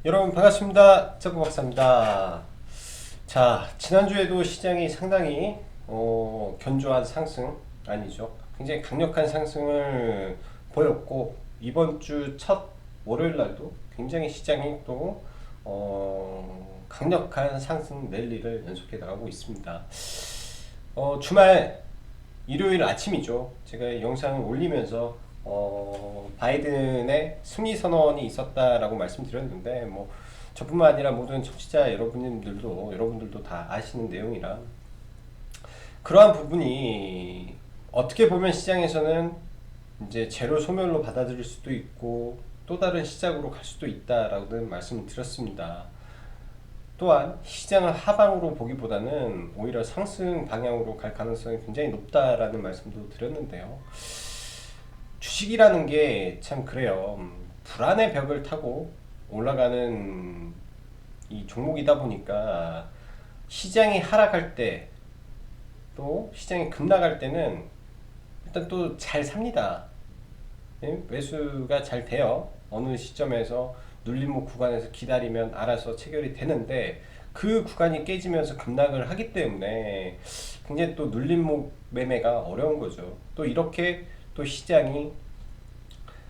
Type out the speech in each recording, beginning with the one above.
여러분 반갑습니다. 짜고 박사입니다. 자, 지난주에도 시장이 상당히 견조한 상승 아니죠. 굉장히 강력한 상승을 보였고 이번 주 첫 월요일 날도 굉장히 시장이 또 강력한 상승 랠리를 연속해 나가고 있습니다. 주말 일요일 아침이죠. 제가 영상을 올리면서 바이든의 승리 선언이 있었다라고 말씀드렸는데 뭐 저뿐만 아니라 모든 청취자 여러분들도 다 아시는 내용이라 그러한 부분이 어떻게 보면 시장에서는 이제 제로 소멸로 받아들일 수도 있고 또 다른 시작으로 갈 수도 있다라고는 말씀을 드렸습니다. 또한 시장을 하방으로 보기보다는 오히려 상승 방향으로 갈 가능성이 굉장히 높다라는 말씀도 드렸는데요. 주식이라는 게 참 그래요. 불안의 벽을 타고 올라가는 이 종목이다 보니까 시장이 하락할 때 또 시장이 급락할 때는 일단 또 잘 삽니다. 예? 매수가 잘 돼요. 어느 시점에서 눌림목 구간에서 기다리면 알아서 체결이 되는데 그 구간이 깨지면서 급락을 하기 때문에 굉장히 또 눌림목 매매가 어려운 거죠. 또 이렇게 또 시장이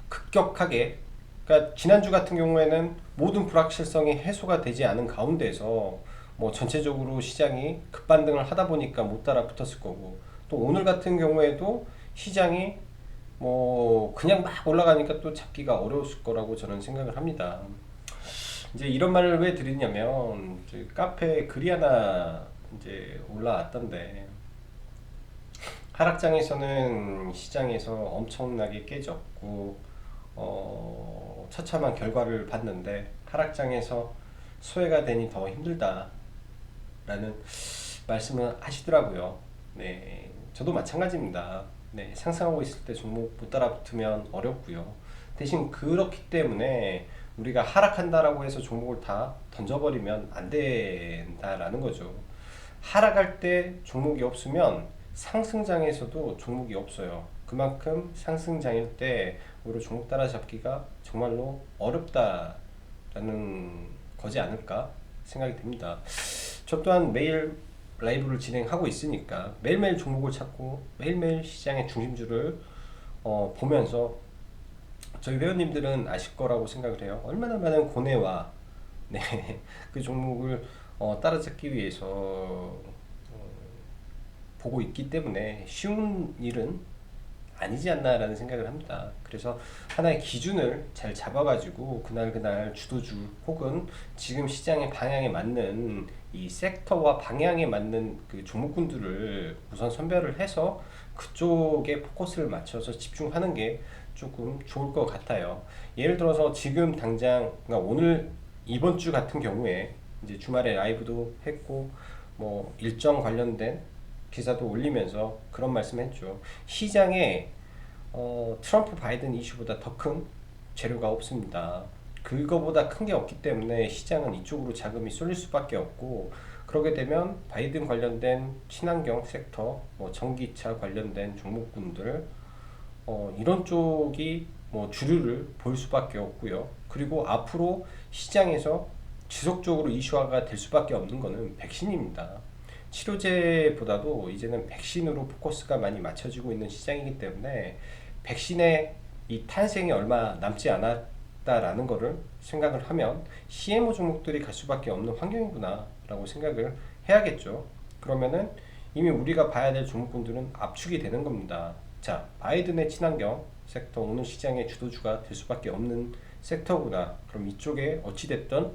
급격하게, 그러니까 지난주 같은 경우에는 모든 불확실성이 해소가 되지 않은 가운데서 뭐 전체적으로 시장이 급반등을 하다 보니까 못 따라 붙었을 거고, 또 오늘 같은 경우에도 시장이 뭐 그냥 막 올라가니까 또 잡기가 어려웠을 거라고 저는 생각을 합니다. 이제 이런 말을 왜 드리냐면 카페에 글이 하나 이제 올라왔던데, 하락장에서는 시장에서 엄청나게 깨졌고 처참한 결과를 봤는데 하락장에서 소외가 되니 더 힘들다라는 말씀을 하시더라고요. 네, 저도 마찬가지입니다. 네, 상승하고 있을 때 종목 못 따라 붙으면 어렵고요. 대신 그렇기 때문에 우리가 하락한다라고 해서 종목을 다 던져버리면 안 된다라는 거죠. 하락할 때 종목이 없으면 상승장에서도 종목이 없어요. 그만큼 상승장일 때 오히려 종목 따라잡기가 정말로 어렵다라는 거지 않을까 생각이 듭니다. 저 또한 매일 라이브를 진행하고 있으니까 매일매일 종목을 찾고 매일매일 시장의 중심주를 보면서 저희 회원님들은 아실 거라고 생각을 해요. 얼마나 많은 고뇌와 네, 그 종목을 따라잡기 위해서 보고 있기 때문에 쉬운 일은 아니지 않나라는 생각을 합니다. 그래서 하나의 기준을 잘 잡아가지고 그날 주도주 혹은 지금 시장의 방향에 맞는 이 섹터와 방향에 맞는 그 종목군들을 우선 선별을 해서 그쪽에 포커스를 맞춰서 집중하는 게 조금 좋을 것 같아요. 예를 들어서 지금 당장, 그러니까 오늘 이번 주 같은 경우에 이제 주말에 라이브도 했고 뭐 일정 관련된 기사도 올리면서 그런 말씀했죠. 시장에 트럼프 바이든 이슈보다 더 큰 재료가 없습니다. 그거보다 큰 게 없기 때문에 시장은 이쪽으로 자금이 쏠릴 수밖에 없고, 그러게 되면 바이든 관련된 친환경 섹터, 뭐 전기차 관련된 종목군들 이런 쪽이 뭐 주류를 볼 수밖에 없고요. 그리고 앞으로 시장에서 지속적으로 이슈화가 될 수밖에 없는 거는 백신입니다. 치료제보다도 이제는 백신으로 포커스가 많이 맞춰지고 있는 시장이기 때문에 백신의 이 탄생이 얼마 남지 않았다라는 거를 생각을 하면 CMO 종목들이 갈 수밖에 없는 환경이구나 라고 생각을 해야겠죠. 그러면은 이미 우리가 봐야 될 종목군들은 압축이 되는 겁니다. 자, 바이든의 친환경 섹터, 오늘 시장의 주도주가 될 수밖에 없는 섹터구나. 그럼 이쪽에 어찌됐든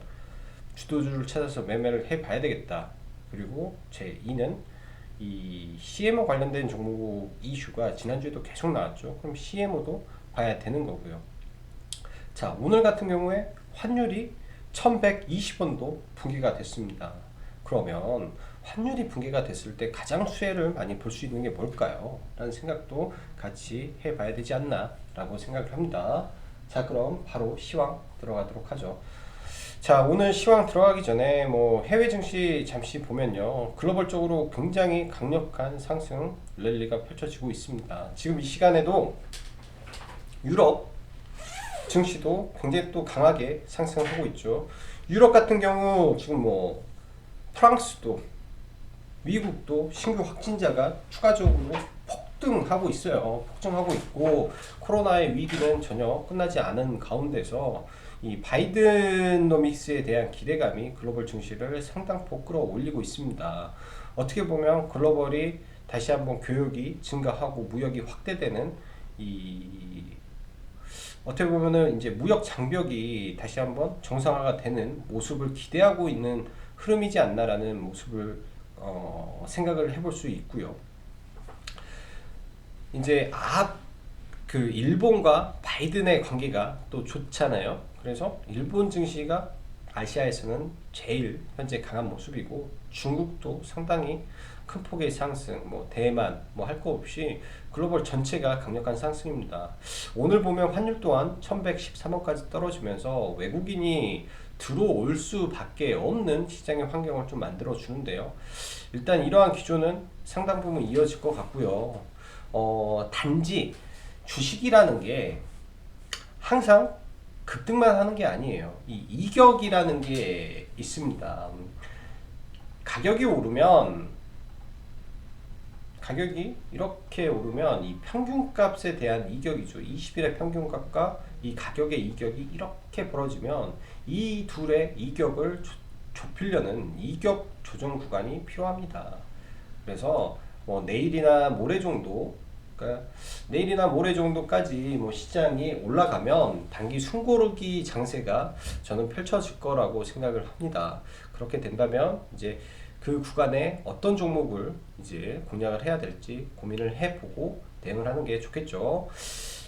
주도주를 찾아서 매매를 해봐야 되겠다. 그리고 제 2는 이 CMO 관련된 종목 이슈가 지난주에도 계속 나왔죠. 그럼 CMO도 봐야 되는 거고요. 자, 오늘 같은 경우에 환율이 1120원도 붕괴가 됐습니다. 그러면 환율이 붕괴가 됐을 때 가장 수혜를 많이 볼 수 있는 게 뭘까요? 라는 생각도 같이 해봐야 되지 않나 라고 생각을 합니다. 자, 그럼 바로 시황 들어가도록 하죠. 자, 오늘 시황 들어가기 전에 뭐 해외 증시 잠시 보면요, 글로벌적으로 굉장히 강력한 상승 랠리가 펼쳐지고 있습니다. 지금 이 시간에도 유럽 증시도 굉장히 또 강하게 상승하고 있죠. 유럽 같은 경우 지금 뭐 프랑스도 미국도 신규 확진자가 추가적으로 폭등하고 있어요. 폭증하고 있고 코로나의 위기는 전혀 끝나지 않은 가운데서 이 바이든노믹스에 대한 기대감이 글로벌 증시를 상당폭 끌어올리고 있습니다. 어떻게 보면 글로벌이 다시 한번 교역이 증가하고 무역이 확대되는 이 어떻게 보면은 이제 무역 장벽이 다시 한번 정상화가 되는 모습을 기대하고 있는 흐름이지 않나라는 모습을 생각을 해볼 수 있고요. 이제 그 일본과 바이든의 관계가 또 좋잖아요. 그래서 일본 증시가 아시아에서는 제일 현재 강한 모습이고 중국도 상당히 큰 폭의 상승, 뭐 대만 뭐 할 거 없이 글로벌 전체가 강력한 상승입니다. 오늘 보면 환율 또한 1113원까지 떨어지면서 외국인이 들어올 수밖에 없는 시장의 환경을 좀 만들어 주는데요. 일단 이러한 기조는 상당 부분 이어질 것 같고요. 단지 주식이라는 게 항상 급등만 하는 게 아니에요. 이 이격이라는 게 있습니다. 가격이 이렇게 오르면 이 평균값에 대한 이격이죠. 20일의 평균값과 이 가격의 이격이 이렇게 벌어지면 이 둘의 이격을 좁히려는 이격 조정 구간이 필요합니다. 그래서 뭐 내일이나 모레 정도, 그러니까 내일이나 모레 정도까지 뭐 시장이 올라가면 단기 숨고르기 장세가 저는 펼쳐질 거라고 생각을 합니다. 그렇게 된다면 이제 그 구간에 어떤 종목을 이제 공략을 해야 될지 고민을 해보고 대응을 하는 게 좋겠죠.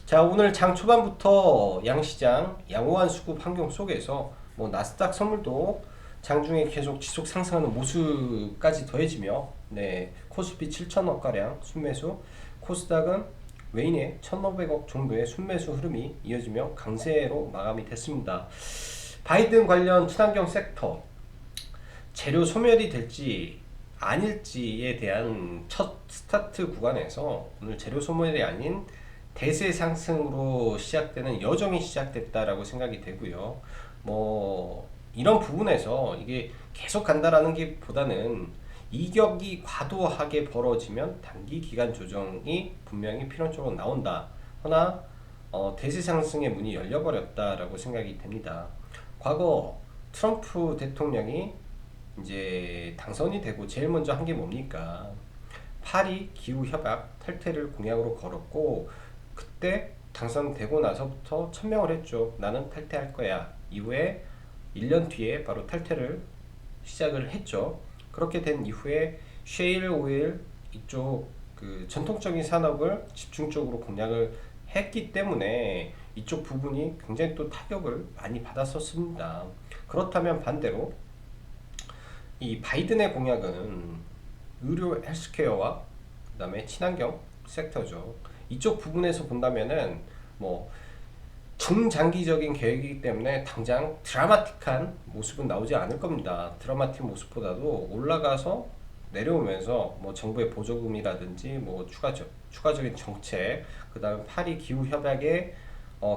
자, 오늘 장 초반부터 양시장 양호한 수급 환경 속에서 뭐 나스닥 선물도 장중에 계속 지속 상승하는 모습까지 더해지며 코스피 7천억 가량 순매수, 코스닥은 외인의 1,500억 정도의 순매수 흐름이 이어지며 강세로 마감이 됐습니다. 바이든 관련 친환경 섹터 재료 소멸이 될지 아닐지에 대한 첫 스타트 구간에서 오늘 재료 소멸이 아닌 대세 상승으로 시작되는 여정이 시작됐다라고 생각이 되고요. 뭐 이런 부분에서 이게 계속 간다라는 게 보다는 이격이 과도하게 벌어지면 단기 기간 조정이 분명히 필연적으로 나온다. 허나 대세 상승의 문이 열려버렸다라고 생각이 됩니다. 과거 트럼프 대통령이 이제 당선이 되고 제일 먼저 한 게 뭡니까? 파리 기후 협약 탈퇴를 공약으로 걸었고 그때 당선되고 나서부터 천명을 했죠. 나는 탈퇴할 거야. 이후에 1년 뒤에 바로 탈퇴를 시작을 했죠. 그렇게 된 이후에 셰일 오일 이쪽 그 전통적인 산업을 집중적으로 공략을 했기 때문에 이쪽 부분이 굉장히 또 타격을 많이 받았었습니다. 그렇다면 반대로 이 바이든의 공약은 의료 헬스케어와 그 다음에 친환경 섹터죠. 이쪽 부분에서 본다면은 뭐 중장기적인 계획이기 때문에 당장 드라마틱한 모습은 나오지 않을 겁니다. 드라마틱 모습보다도 올라가서 내려오면서 뭐 정부의 보조금이라든지 뭐 추가적인 정책, 그 다음 파리 기후 협약에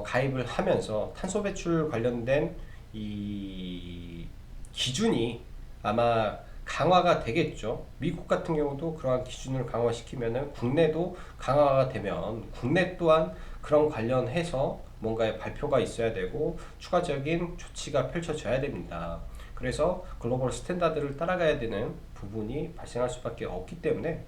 가입을 하면서 탄소 배출 관련된 이 기준이 아마 강화가 되겠죠. 미국 같은 경우도 그러한 기준을 강화시키면은 국내도 강화가 되면 국내 또한 그런 관련해서 뭔가의 발표가 있어야 되고 추가적인 조치가 펼쳐져야 됩니다. 그래서 글로벌 스탠다드를 따라가야 되는 부분이 발생할 수밖에 없기 때문에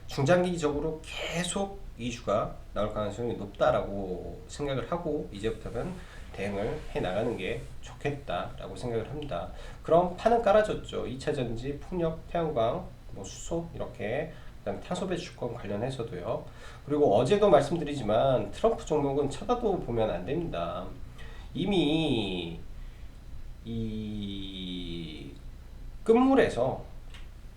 중장기적으로 계속 이슈가 나올 가능성이 높다라고 생각을 하고 이제부터는 대응을 해 나가는 게 좋겠다라고 생각을 합니다. 그럼 판은 깔아졌죠. 2차전지, 풍력, 태양광, 뭐 수소 이렇게 그다음 탄소 배출권 관련해서도요. 그리고 어제도 말씀드리지만 트럼프 종목은 쳐다도 보면 안 됩니다. 이미 이 끝물에서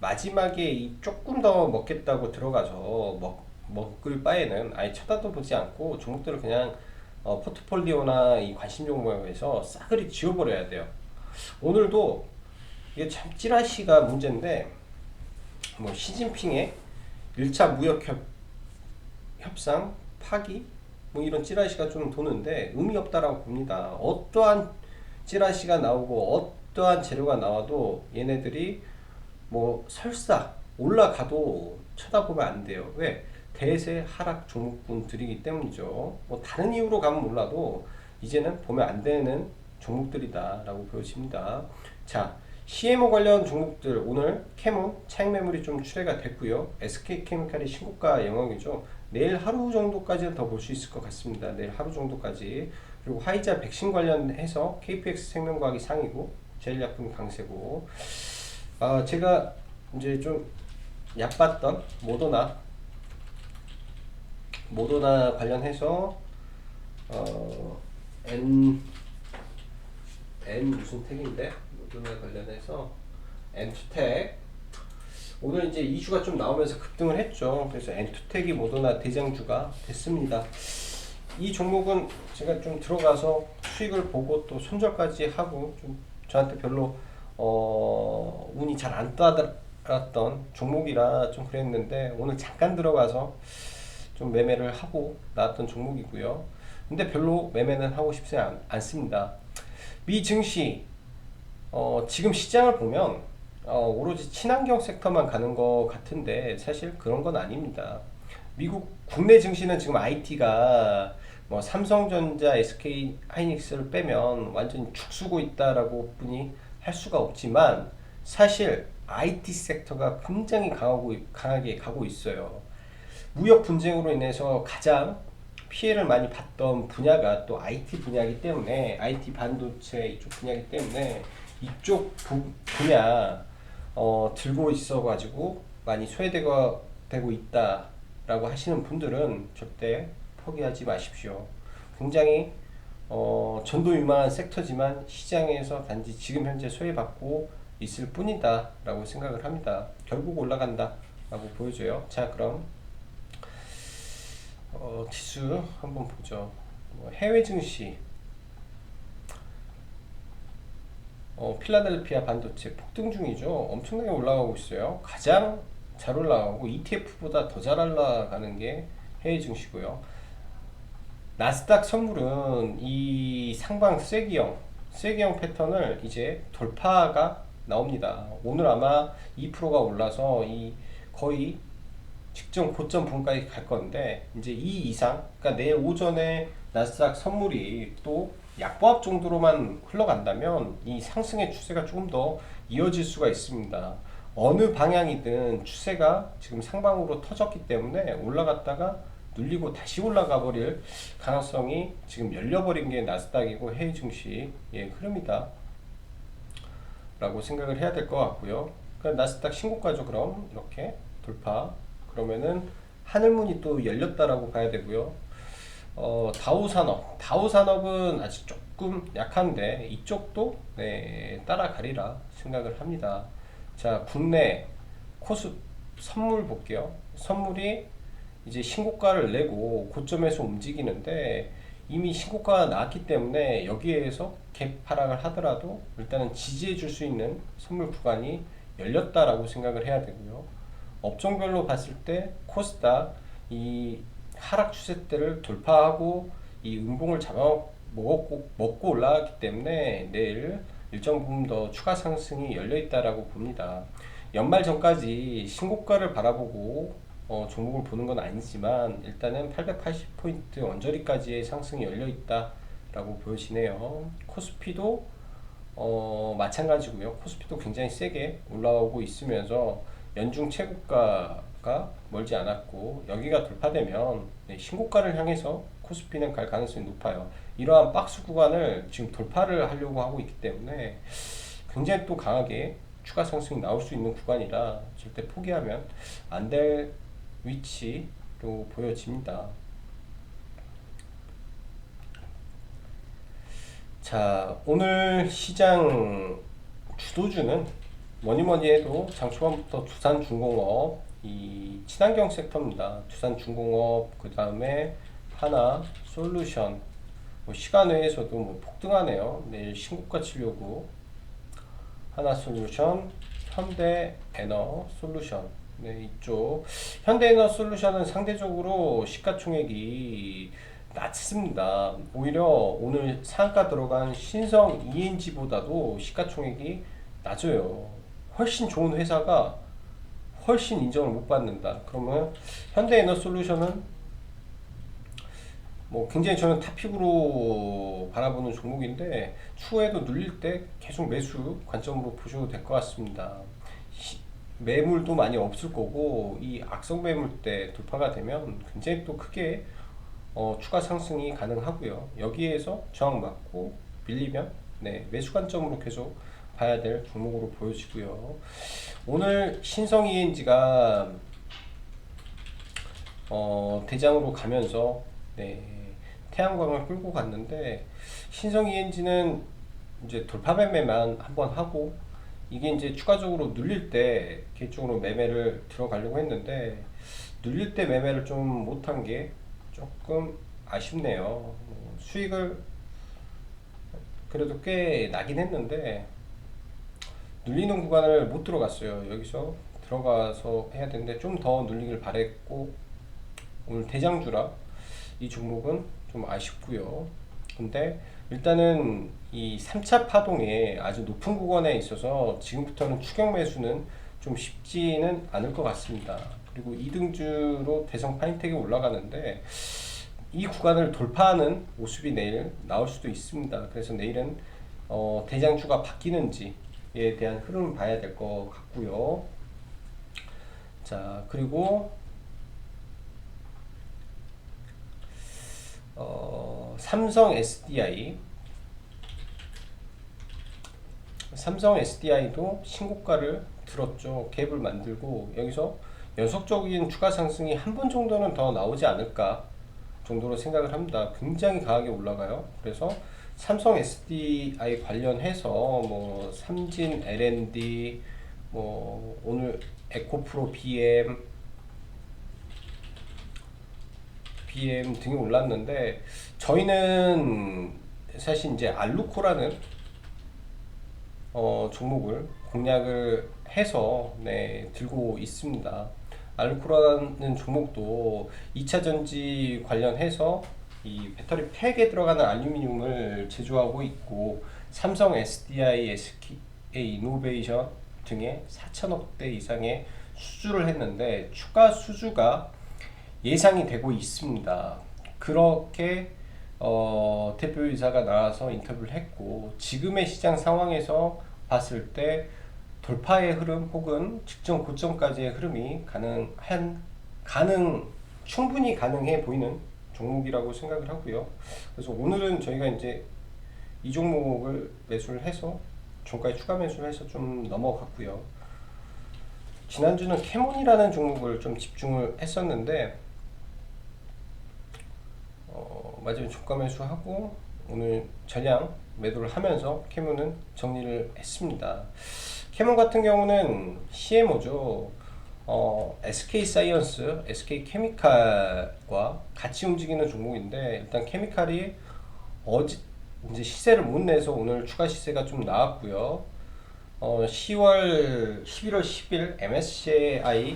마지막에 조금 더 먹겠다고 들어가서 먹을 바에는 아예 쳐다도 보지 않고 종목들을 그냥 포트폴리오나 이 관심 종목에서 싸그리 지워버려야 돼요. 오늘도 이게 참 찌라시가 문제인데 뭐 시진핑의 1차 무역 협상 파기 뭐 이런 찌라시가 좀 도는데 의미 없다라고 봅니다. 어떠한 찌라시가 나오고 어떠한 재료가 나와도 얘네들이 뭐 설사 올라가도 쳐다보면 안 돼요. 왜? 대세 하락 종목군들이기 때문이죠. 뭐 다른 이유로 가면 몰라도 이제는 보면 안 되는 종목들이다라고 보여집니다. 자, CMO 관련 종목들 오늘 캐몬 차익 매물이 좀 출회가 됐고요. SK케미칼이 신고가 영역이죠. 내일 하루 정도까지는 더 볼 수 있을 것 같습니다. 내일 하루 정도까지. 그리고 화이자 백신 관련해서 KPX 생명과학이 상이고 제일약품 강세고, 제가 이제 좀 얕봤던 모더나 관련해서 N 무슨 택인데 모더나 관련해서 N2택 오늘 이제 이슈가 좀 나오면서 급등을 했죠. 그래서 N2택이 모더나 대장주가 됐습니다. 이 종목은 제가 좀 들어가서 수익을 보고 또 손절까지 하고 좀 저한테 별로 운이 잘 안 따랐던 종목이라 좀 그랬는데 오늘 잠깐 들어가서 좀 매매를 하고 나왔던 종목이고요. 근데 별로 매매는 하고 싶지 않습니다. 미 증시 지금 시장을 보면 오로지 친환경 섹터만 가는 것 같은데 사실 그런 건 아닙니다. 미국 국내 증시는 지금 IT가 뭐 삼성전자, SK 하이닉스를 빼면 완전히 죽쓰고 있다라고 뿐이 할 수가 없지만 사실 IT 섹터가 굉장히 강하게 가고 있어요. 무역 분쟁으로 인해서 가장 피해를 많이 봤던 분야가 또 IT 분야이기 때문에 IT 반도체 이쪽 분야이기 때문에 이쪽 분야 들고 있어 가지고 많이 소외되고 있다라고 하시는 분들은 절대 포기하지 마십시오. 굉장히 전도유망한 섹터지만 시장에서 단지 지금 현재 소외받고 있을 뿐이다 라고 생각을 합니다. 결국 올라간다 라고 보여줘요. 자, 그럼 지수 한번 보죠. 해외 증시 필라델피아 반도체 폭등 중이죠. 엄청나게 올라가고 있어요. 가장 잘 올라가고 ETF보다 더 잘 올라가는 게 해외 증시고요. 나스닥 선물은 이 상방 쐐기형 패턴을 이제 돌파가 나옵니다. 오늘 아마 2%가 올라서 이 거의 직전 고점 부분까지 갈 건데 이제 이 이상, 그러니까 내일 오전에 나스닥 선물이 또 약보합 정도로만 흘러간다면 이 상승의 추세가 조금 더 이어질 수가 있습니다. 어느 방향이든 추세가 지금 상방으로 터졌기 때문에 올라갔다가 눌리고 다시 올라가 버릴 가능성이 지금 열려버린 게 나스닥이고 해외 증시의 흐름이다 라고 생각을 해야 될 것 같고요. 그럼 나스닥 신고가죠. 그럼 이렇게 돌파, 그러면은 하늘문이 또 열렸다라고 봐야 되고요. 다우산업은 아직 조금 약한데 이쪽도 따라가리라 생각을 합니다. 자, 국내 코스 선물 볼게요. 선물이 이제 신고가를 내고 고점에서 움직이는데 이미 신고가가 나왔기 때문에 여기에서 갭 하락을 하더라도 일단은 지지해 줄 수 있는 선물 구간이 열렸다라고 생각을 해야 되고요. 업종별로 봤을 때 코스닥 이 하락 추세대를 돌파하고 이 음봉을 먹고 올라왔기 때문에 내일 일정 부분 더 추가 상승이 열려 있다라고 봅니다. 연말 전까지 신고가를 바라보고 종목을 보는 건 아니지만 일단은 880포인트 언저리까지의 상승이 열려 있다라고 보여지네요. 코스피도 마찬가지고요. 코스피도 굉장히 세게 올라오고 있으면서 연중 최고가가 멀지 않았고 여기가 돌파되면 신고가를 향해서 코스피는 갈 가능성이 높아요. 이러한 박스 구간을 지금 돌파를 하려고 하고 있기 때문에 굉장히 또 강하게 추가 상승이 나올 수 있는 구간이라 절대 포기하면 안 될 위치로 보여집니다. 자, 오늘 시장 주도주는 뭐니뭐니 해도 장 초반부터 두산중공업 이 친환경 섹터입니다. 두산중공업, 그 다음에 하나솔루션, 시간 외에서도 폭등하네요. 내일 신고가 치려고 하나솔루션, 현대에너솔루션, 이쪽 현대에너솔루션은 상대적으로 시가총액이 낮습니다. 오히려 오늘 상한가 들어간 신성 ENG보다도 시가총액이 낮아요. 훨씬 좋은 회사가 훨씬 인정을 못 받는다. 그러면 현대에너솔루션은 뭐 굉장히 저는 탑픽으로 바라보는 종목인데 추후에도 눌릴 때 계속 매수 관점으로 보셔도 될 것 같습니다. 매물도 많이 없을 거고 이 악성 매물 때 돌파가 되면 굉장히 또 크게 추가 상승이 가능하고요. 여기에서 저항 맞고 밀리면 네, 매수 관점으로 계속 봐야 될 종목으로 보여지고요. 오늘 신성 ENG가 대장으로 가면서 네, 태양광을 끌고 갔는데 신성 ENG는 이제 돌파 매매만 한번 하고 이게 이제 추가적으로 눌릴 때 개인적으로 매매를 들어가려고 했는데 눌릴 때 매매를 좀 못한 게 조금 아쉽네요. 수익을 그래도 꽤 나긴 했는데 눌리는 구간을 못 들어갔어요. 여기서 들어가서 해야 되는데 좀 더 눌리길 바랬고 오늘 대장주라 이 종목은 좀 아쉽고요. 근데 일단은 이 3차 파동에 아주 높은 구간에 있어서 지금부터는 추격 매수는 좀 쉽지는 않을 것 같습니다. 그리고 2등주로 대성 파인텍이 올라가는데 이 구간을 돌파하는 모습이 내일 나올 수도 있습니다. 그래서 내일은 대장주가 바뀌는지에 대한 흐름을 봐야 될 것 같고요. 자, 그리고 삼성 SDI도 신고가를 들었죠. 갭을 만들고 여기서 연속적인 추가 상승이 한 번 정도는 더 나오지 않을까 정도로 생각을 합니다. 굉장히 강하게 올라가요. 그래서 삼성 SDI 관련해서 뭐 삼진 L&D 뭐 오늘 에코프로 BM 등이 올랐는데 저희는 사실 이제 알루코라는 종목을 공략을 해서 네, 들고 있습니다. 알루코라는 종목도 2차 전지 관련해서 이 배터리 팩에 들어가는 알루미늄을 제조하고 있고 삼성 SDI, SK 이노베이션 등의 4천억대 이상의 수주를 했는데 추가 수주가 예상이 되고 있습니다. 그렇게 대표이사가 나와서 인터뷰를 했고 지금의 시장 상황에서 봤을 때 돌파의 흐름 혹은 직전 고점까지의 흐름이 충분히 가능해 보이는 종목이라고 생각을 하고요. 그래서 오늘은 저희가 이제 이 종목을 매수를 해서 종가에 추가 매수를 해서 좀 넘어갔고요. 지난주는 캐몬이라는 종목을 좀 집중을 했었는데 마지막에 종가 매수하고 오늘 전량 매도를 하면서 캐몬은 정리를 했습니다. 캐몬 같은 경우는 CMO죠. SK사이언스, SK케미칼과 같이 움직이는 종목인데 일단 케미칼이 어제 이제 시세를 못 내서 오늘 추가 시세가 좀 나왔고요. 11월 10일 MSCI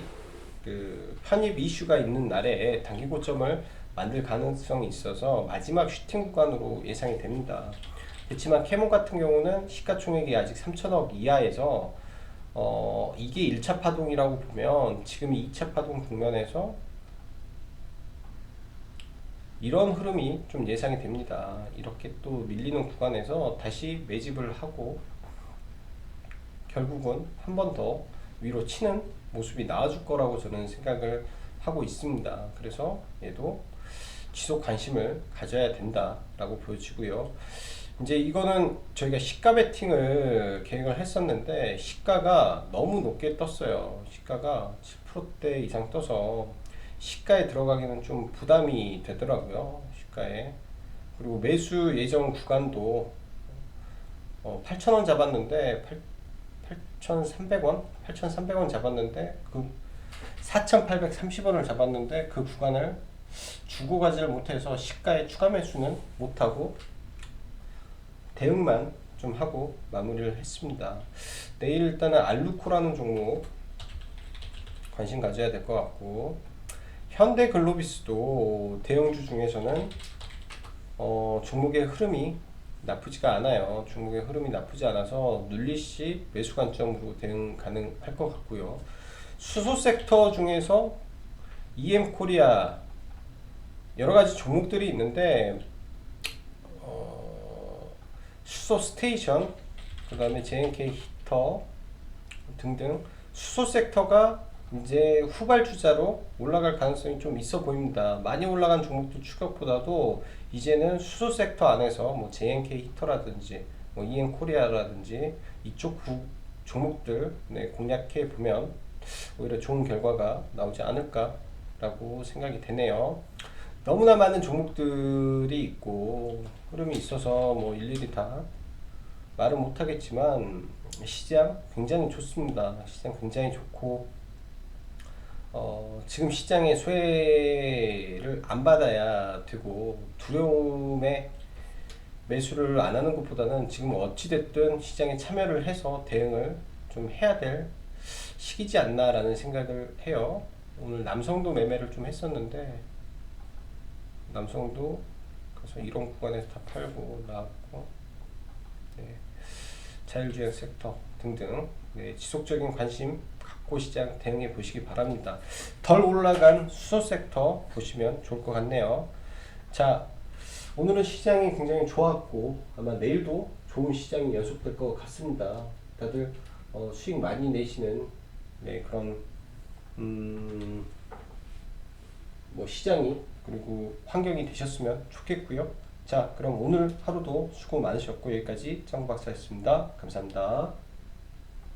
그 편입 이슈가 있는 날에 단기 고점을 만들 가능성이 있어서 마지막 슈팅 구간으로 예상이 됩니다. 그렇지만 캐몬 같은 경우는 시가총액이 아직 3천억 이하에서 이게 1차 파동이라고 보면 지금 2차 파동 국면에서 이런 흐름이 좀 예상이 됩니다. 이렇게 또 밀리는 구간에서 다시 매집을 하고 결국은 한 번 더 위로 치는 모습이 나와줄 거라고 저는 생각을 하고 있습니다. 그래서 얘도 지속 관심을 가져야 된다라고 보여지고요. 이제 이거는 저희가 시가 베팅을 계획을 했었는데 시가가 너무 높게 떴어요. 시가가 7%대 이상 떠서 시가에 들어가기는 좀 부담이 되더라고요. 시가에. 그리고 매수 예정 구간도 8,000원 잡았는데 8,300원 잡았는데 그 4,830원을 잡았는데 그 구간을 주고 가지를 못해서 시가에 추가 매수는 못하고 대응만 좀 하고 마무리를 했습니다. 내일 일단은 알루코라는 종목 관심 가져야 될 것 같고 현대글로비스도 대형주 중에서는 종목의 흐름이 나쁘지가 않아요. 종목의 흐름이 나쁘지 않아서 눌리시 매수 관점으로 대응 가능할 것 같고요. 수소 섹터 중에서 EM 코리아 여러 가지 종목들이 있는데 수소 스테이션, 그 다음에 JNK 히터 등등 수소 섹터가 이제 후발주자로 올라갈 가능성이 좀 있어 보입니다. 많이 올라간 종목들 추격보다도 이제는 수소 섹터 안에서 뭐 JNK 히터라든지 뭐 EM 코리아라든지 이쪽 종목들 공략해 보면 오히려 좋은 결과가 나오지 않을까라고 생각이 되네요. 너무나 많은 종목들이 있고 흐름이 있어서 뭐 일일이 다 말은 못하겠지만 시장 굉장히 좋습니다. 시장 굉장히 좋고 지금 시장의 수혜를 안 받아야 되고 두려움에 매수를 안 하는 것보다는 지금 어찌됐든 시장에 참여를 해서 대응을 좀 해야 될 시기지 않나라는 생각을 해요. 오늘 남성도 매매를 좀 했었는데 남성도 그래서 이런 구간에서 다 팔고 나왔고 네. 자율주행 섹터 등등 네, 지속적인 관심 갖고 시장 대응해 보시기 바랍니다. 덜 올라간 수소 섹터 보시면 좋을 것 같네요. 자, 오늘은 시장이 굉장히 좋았고 아마 내일도 좋은 시장이 연속될 것 같습니다. 다들 수익 많이 내시는 네, 그런 뭐 시장이 그리고 환경이 되셨으면 좋겠고요. 자, 그럼 오늘 하루도 수고 많으셨고 여기까지 짱박사였습니다. 감사합니다.